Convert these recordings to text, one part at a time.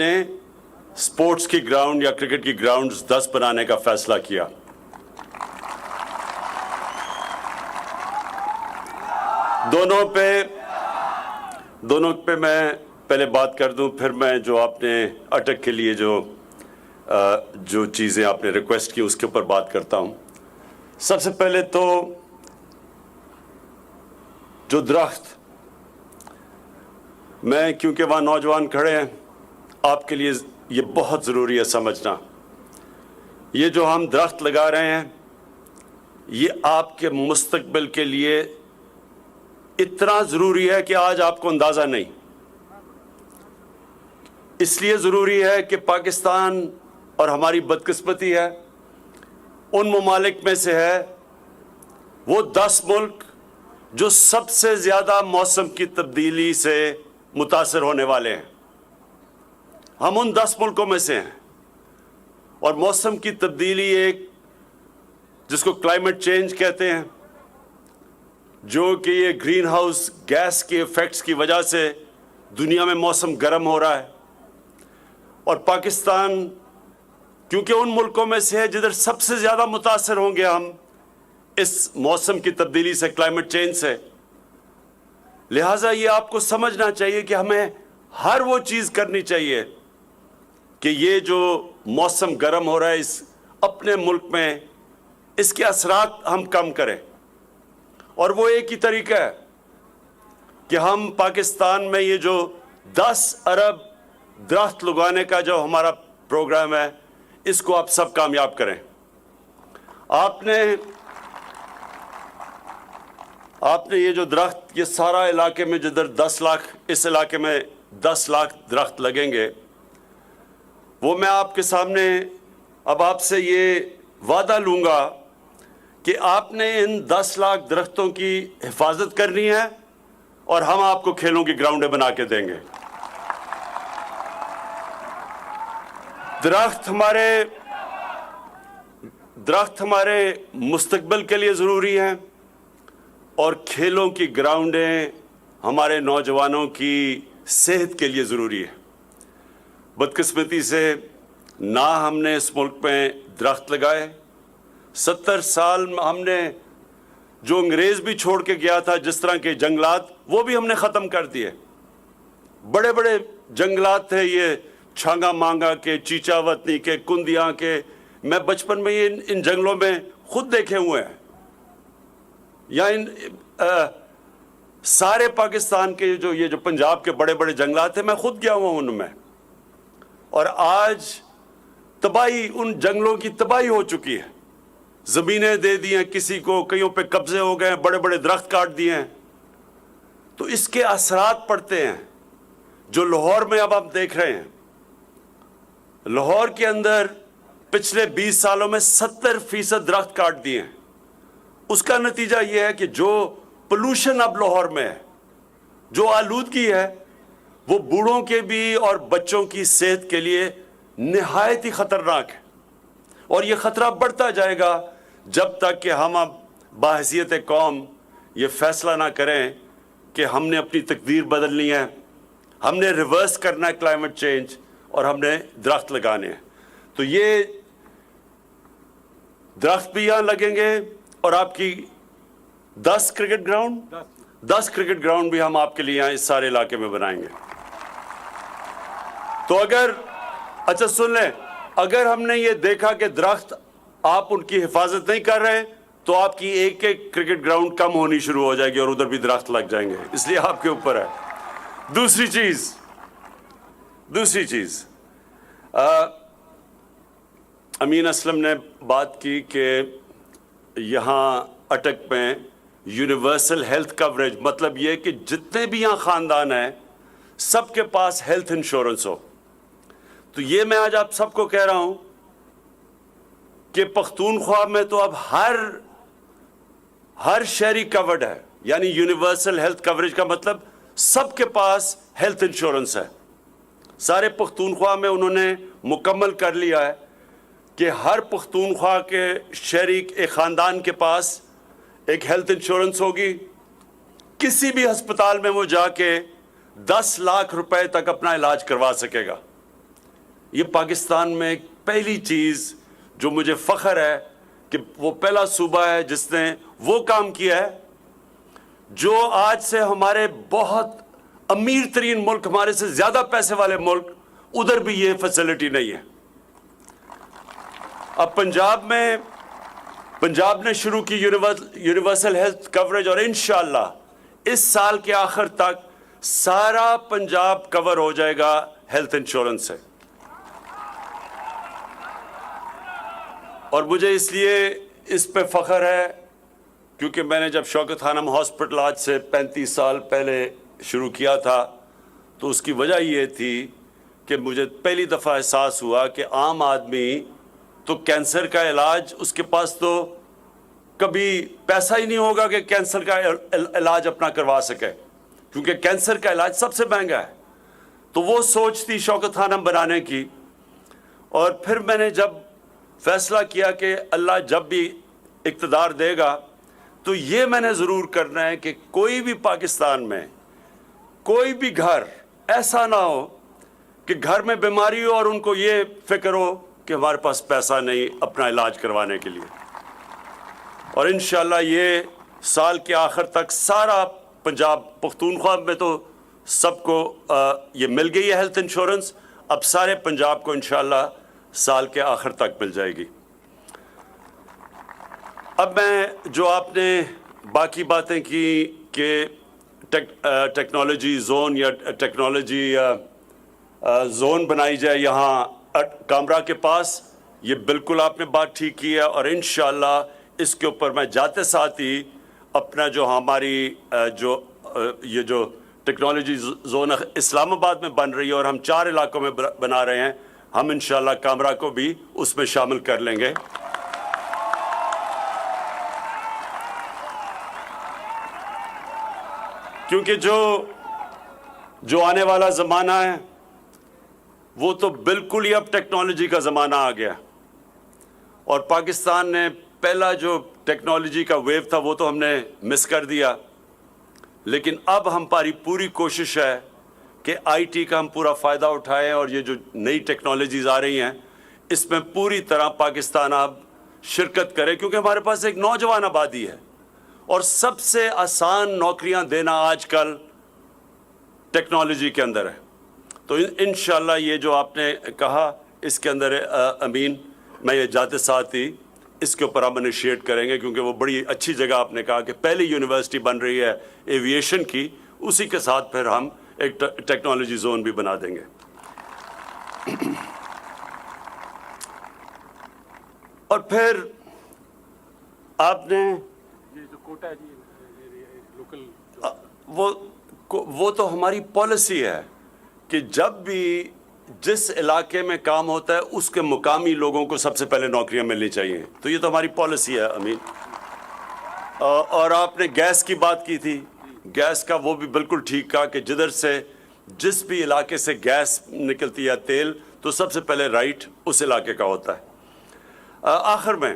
نے سپورٹس کی گراؤنڈ یا کرکٹ کی گراؤنڈز 10 بنانے کا فیصلہ کیا. دونوں پہ میں پہلے بات کر دوں, پھر میں جو آپ نے اٹک کے لیے جو چیزیں آپ نے ریکویسٹ کی اس کے اوپر بات کرتا ہوں. سب سے پہلے تو جو درخت, میں کیونکہ وہاں نوجوان کھڑے ہیں, آپ کے لیے یہ بہت ضروری ہے سمجھنا, یہ جو ہم درخت لگا رہے ہیں یہ آپ کے مستقبل کے لیے اتنا ضروری ہے کہ آج آپ کو اندازہ نہیں. اس لیے ضروری ہے کہ پاکستان, اور ہماری بدقسمتی ہے, ان ممالک میں سے ہے وہ 10 ملک جو سب سے زیادہ موسم کی تبدیلی سے متاثر ہونے والے ہیں. ہم ان 10 ملکوں میں سے ہیں, اور موسم کی تبدیلی ایک جس کو کلائمیٹ چینج کہتے ہیں, جو کہ یہ گرین ہاؤس گیس کے ایفیکٹس کی وجہ سے دنیا میں موسم گرم ہو رہا ہے. اور پاکستان کیونکہ ان ملکوں میں سے ہے جدھر سب سے زیادہ متاثر ہوں گے ہم اس موسم کی تبدیلی سے, کلائمیٹ چینج سے, لہٰذا یہ آپ کو سمجھنا چاہیے کہ ہمیں ہر وہ چیز کرنی چاہیے کہ یہ جو موسم گرم ہو رہا ہے اس اپنے ملک میں اس کے اثرات ہم کم کریں. اور وہ ایک ہی طریقہ ہے کہ ہم پاکستان میں یہ جو 10 ارب درخت لگانے کا جو ہمارا پروگرام ہے اس کو آپ سب کامیاب کریں. آپ نے یہ جو درخت, یہ سارا علاقے میں جدھر 10 لاکھ, اس علاقے میں 10 لاکھ درخت لگیں گے, وہ میں آپ کے سامنے اب آپ سے یہ وعدہ لوں گا کہ آپ نے ان 10 لاکھ درختوں کی حفاظت کرنی ہے, اور ہم آپ کو کھیلوں کی گراؤنڈیں بنا کے دیں گے. درخت ہمارے مستقبل کے لیے ضروری ہیں, اور کھیلوں کی گراؤنڈیں ہمارے نوجوانوں کی صحت کے لیے ضروری ہے. بدقسمتی سے نہ ہم نے اس ملک میں درخت لگائے. 70 سال ہم نے جو انگریز بھی چھوڑ کے گیا تھا جس طرح کے جنگلات, وہ بھی ہم نے ختم کر دیے. بڑے بڑے جنگلات تھے یہ چھانگا مانگا کے, چیچا وطنی کے, کندیاں کے, میں بچپن میں ان جنگلوں میں خود دیکھے ہوئے ہیں. یا سارے پاکستان کے یہ جو پنجاب کے بڑے بڑے جنگلات ہیں, میں خود گیا ہوا ہوں ان میں. اور آج تباہی, ان جنگلوں کی تباہی ہو چکی ہے. زمینیں دے دی ہیں کسی کو, کئیوں پہ قبضے ہو گئے ہیں, بڑے بڑے درخت کاٹ دیے ہیں. تو اس کے اثرات پڑتے ہیں جو لاہور میں اب آپ دیکھ رہے ہیں. لاہور کے اندر پچھلے 20 سالوں میں 70% درخت کاٹ دیے ہیں. اس کا نتیجہ یہ ہے کہ جو پولوشن اب لاہور میں ہے, جو آلودگی ہے, وہ بوڑھوں کے بھی اور بچوں کی صحت کے لیے نہایت ہی خطرناک ہے. اور یہ خطرہ بڑھتا جائے گا جب تک کہ ہم اب بحیثیت قوم یہ فیصلہ نہ کریں کہ ہم نے اپنی تقدیر بدلنی ہے, ہم نے ریورس کرنا ہے کلائمیٹ چینج, اور ہم نے درخت لگانے ہیں. تو یہ درخت بھی یہاں لگیں گے, اور آپ کی 10 کرکٹ گراؤنڈ بھی ہم آپ کے لیے یہاں اس سارے علاقے میں بنائیں گے. تو اچھا سن لیں, اگر ہم نے یہ دیکھا کہ درخت آپ ان کی حفاظت نہیں کر رہے, تو آپ کی ایک کرکٹ گراؤنڈ کم ہونی شروع ہو جائے گی, اور ادھر بھی درخت لگ جائیں گے. اس لیے آپ کے اوپر ہے. دوسری چیز امین اسلم نے بات کی کہ یہاں اٹک میں یونیورسل ہیلتھ کوریج, مطلب یہ کہ جتنے بھی یہاں خاندان ہیں سب کے پاس ہیلتھ انشورنس ہو. تو یہ میں آج آپ سب کو کہہ رہا ہوں کہ پختونخوا میں تو اب ہر شہری کورڈ ہے, یعنی یونیورسل ہیلتھ کوریج کا مطلب سب کے پاس ہیلتھ انشورنس ہے. سارے پختونخوا میں انہوں نے مکمل کر لیا ہے کہ ہر پختونخوا کے شہری ایک خاندان کے پاس ایک ہیلتھ انشورنس ہوگی. کسی بھی ہسپتال میں وہ جا کے 10 لاکھ روپے تک اپنا علاج کروا سکے گا. یہ پاکستان میں پہلی چیز جو مجھے فخر ہے کہ وہ پہلا صوبہ ہے جس نے وہ کام کیا ہے جو آج سے ہمارے بہت امیر ترین ملک، ہمارے سے زیادہ پیسے والے ملک، ادھر بھی یہ فیسلٹی نہیں ہے۔ اب پنجاب نے شروع کی یونیورسل ہیلتھ کوریج، اور انشاءاللہ اس سال کے آخر تک سارا پنجاب کور ہو جائے گا ہیلتھ انشورنس سے۔ اور مجھے اس لیے اس پہ فخر ہے کیونکہ میں نے جب شوکت خانم ہاسپٹل آج سے 35 سال پہلے شروع کیا تھا تو اس کی وجہ یہ تھی کہ مجھے پہلی دفعہ احساس ہوا کہ عام آدمی تو کینسر کا علاج، اس کے پاس تو کبھی پیسہ ہی نہیں ہوگا کہ کینسر کا علاج اپنا کروا سکے، کیونکہ کینسر کا علاج سب سے مہنگا ہے۔ تو وہ سوچ تھی شوکت خانم بنانے کی، اور پھر میں نے جب فیصلہ کیا کہ اللہ جب بھی اقتدار دے گا تو یہ میں نے ضرور کرنا ہے کہ کوئی بھی پاکستان میں کوئی بھی گھر ایسا نہ ہو کہ گھر میں بیماری ہو اور ان کو یہ فکر ہو کہ ہمارے پاس پیسہ نہیں اپنا علاج کروانے کے لیے۔ اور انشاءاللہ یہ سال کے آخر تک سارا پنجاب، پختونخوا میں تو سب کو یہ مل گئی ہے ہیلتھ انشورنس، اب سارے پنجاب کو انشاءاللہ سال کے آخر تک مل جائے گی۔ اب میں جو آپ نے باقی باتیں کی کہ ٹیکنالوجی زون یا ٹیکنالوجی زون بنائی جائے یہاں کامرا کے پاس، یہ بالکل آپ نے بات ٹھیک کی ہے، اور انشاءاللہ اس کے اوپر میں جاتے ساتھ ہی اپنا جو ہماری یہ جو ٹیکنالوجی زون اسلام آباد میں بن رہی ہے اور ہم 4 علاقوں میں بنا رہے ہیں، ہم انشاءاللہ کامرا کو بھی اس میں شامل کر لیں گے۔ کیونکہ جو آنے والا زمانہ ہے وہ تو بالکل ہی اب ٹیکنالوجی کا زمانہ آ گیا، اور پاکستان نے پہلا جو ٹیکنالوجی کا ویو تھا وہ تو ہم نے مس کر دیا، لیکن اب ہماری پوری کوشش ہے کہ آئی ٹی کا ہم پورا فائدہ اٹھائیں، اور یہ جو نئی ٹیکنالوجیز آ رہی ہیں اس میں پوری طرح پاکستان اب شرکت کرے، کیونکہ ہمارے پاس ایک نوجوان آبادی ہے، اور سب سے آسان نوکریاں دینا آج کل ٹیکنالوجی کے اندر ہے۔ تو انشاءاللہ یہ جو آپ نے کہا اس کے اندر امین، میں یہ جاتے ساتھ ہی اس کے اوپر ہم انیشیٹ کریں گے، کیونکہ وہ بڑی اچھی جگہ آپ نے کہا کہ پہلی یونیورسٹی بن رہی ہے ایویشن کی، اسی کے ساتھ پھر ہم ایک ٹیکنالوجی زون بھی بنا دیں گے۔ اور پھر آپ نے وہ تو ہماری پالیسی ہے کہ جب بھی جس علاقے میں کام ہوتا ہے اس کے مقامی لوگوں کو سب سے پہلے نوکریاں ملنی چاہیے، تو یہ تو ہماری پالیسی ہے امین۔ اور آپ نے گیس کی بات کی تھی، گیس کا وہ بھی بالکل ٹھیک کہا کہ جدھر سے جس بھی علاقے سے گیس نکلتی ہے تیل، تو سب سے پہلے رائٹ اس علاقے کا ہوتا ہے۔ آخر میں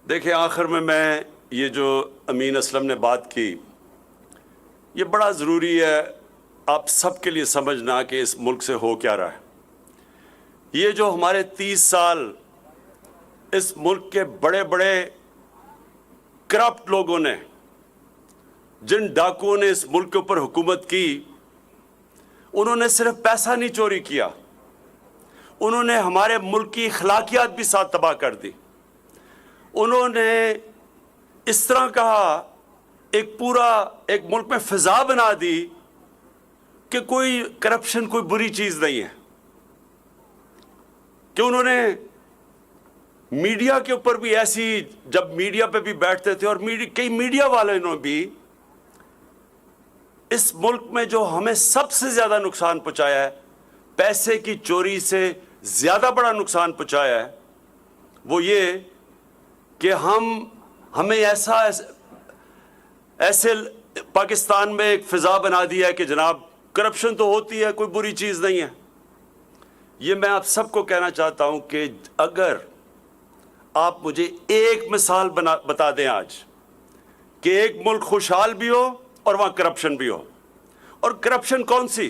دیکھیں، آخر میں یہ جو امین اسلم نے بات کی، یہ بڑا ضروری ہے آپ سب کے لیے سمجھنا کہ اس ملک سے ہو کیا رہا ہے۔ یہ جو ہمارے 30 سال اس ملک کے بڑے بڑے کرپٹ لوگوں نے، جن ڈاکوؤں نے اس ملک کے اوپر حکومت کی، انہوں نے صرف پیسہ نہیں چوری کیا، انہوں نے ہمارے ملک کی اخلاقیات بھی ساتھ تباہ کر دی۔ انہوں نے اس طرح کہا، ایک ملک میں فضا بنا دی کہ کوئی کرپشن کوئی بری چیز نہیں ہے، کہ انہوں نے میڈیا کے اوپر بھی ایسی، جب میڈیا پہ بھی بیٹھتے تھے، اور کئی میڈیا والے نے بھی اس ملک میں جو ہمیں سب سے زیادہ نقصان پہنچایا ہے، پیسے کی چوری سے زیادہ بڑا نقصان پہنچایا ہے، وہ یہ کہ ہمیں ایسے پاکستان میں ایک فضا بنا دیا ہے کہ جناب کرپشن تو ہوتی ہے، کوئی بری چیز نہیں ہے۔ یہ میں آپ سب کو کہنا چاہتا ہوں کہ اگر آپ مجھے ایک مثال بتا دیں آج کہ ایک ملک خوشحال بھی ہو اور وہاں کرپشن بھی ہو، اور کرپشن کون سی؟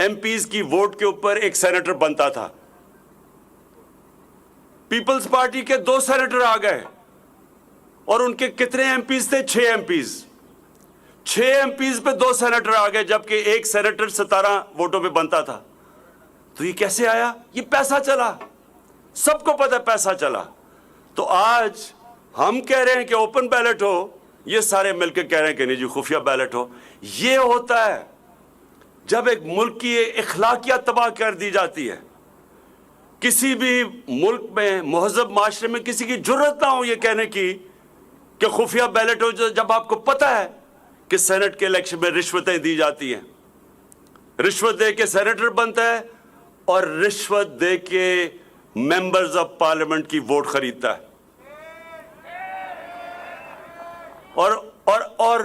ایم پیز کی ووٹ کے اوپر ایک سینیٹر بنتا تھا. پیپلز پارٹی کے 2 سینیٹر آ گئے اور ان کے کتنے ایم پیز تھے؟ 6 ایم پیز. 6 ایم پیز پہ 2 سینیٹر آ گئے جبکہ ایک سینیٹر 17 ووٹوں پہ بنتا تھا. تو یہ کیسے آیا؟ یہ پیسہ چلا. سب کو پتہ پیسہ چلا. تو آج ہم کہہ رہے ہیں کہ اوپن بیلٹ ہو, یہ سارے مل کے کہہ رہے ہیں کہ نہیں جی خفیہ بیلٹ ہو. یہ ہوتا ہے جب ایک ملک کی اخلاقیات تباہ کر دی جاتی ہے. کسی بھی ملک میں, مہذب معاشرے میں کسی کی جرت نہ ہو یہ کہنے کی کہ خفیہ بیلٹ ہو, جب آپ کو پتہ ہے کہ سینٹ کے الیکشن میں رشوتیں دی جاتی ہیں. رشوت دے کے سینیٹر بنتا ہے اور رشوت دے کے ممبرز آف پارلیمنٹ کی ووٹ خریدتا ہے. اور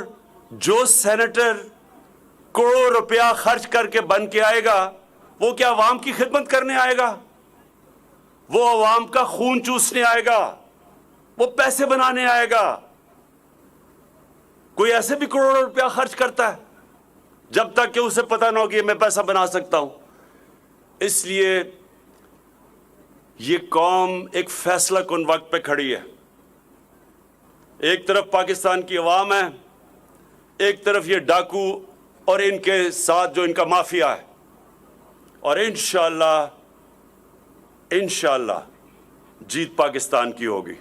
جو سینیٹر کروڑوں روپیہ خرچ کر کے بن کے آئے گا, وہ کیا عوام کی خدمت کرنے آئے گا؟ وہ عوام کا خون چوسنے آئے گا, وہ پیسے بنانے آئے گا. کوئی ایسے بھی کروڑوں روپیہ خرچ کرتا ہے جب تک کہ اسے پتہ نہ ہو کہ میں پیسہ بنا سکتا ہوں. اس لیے یہ قوم ایک فیصلہ کن وقت پہ کھڑی ہے. ایک طرف پاکستان کی عوام ہے, ایک طرف یہ ڈاکو اور ان کے ساتھ جو ان کا مافیا ہے, اور انشاءاللہ جیت پاکستان کی ہوگی.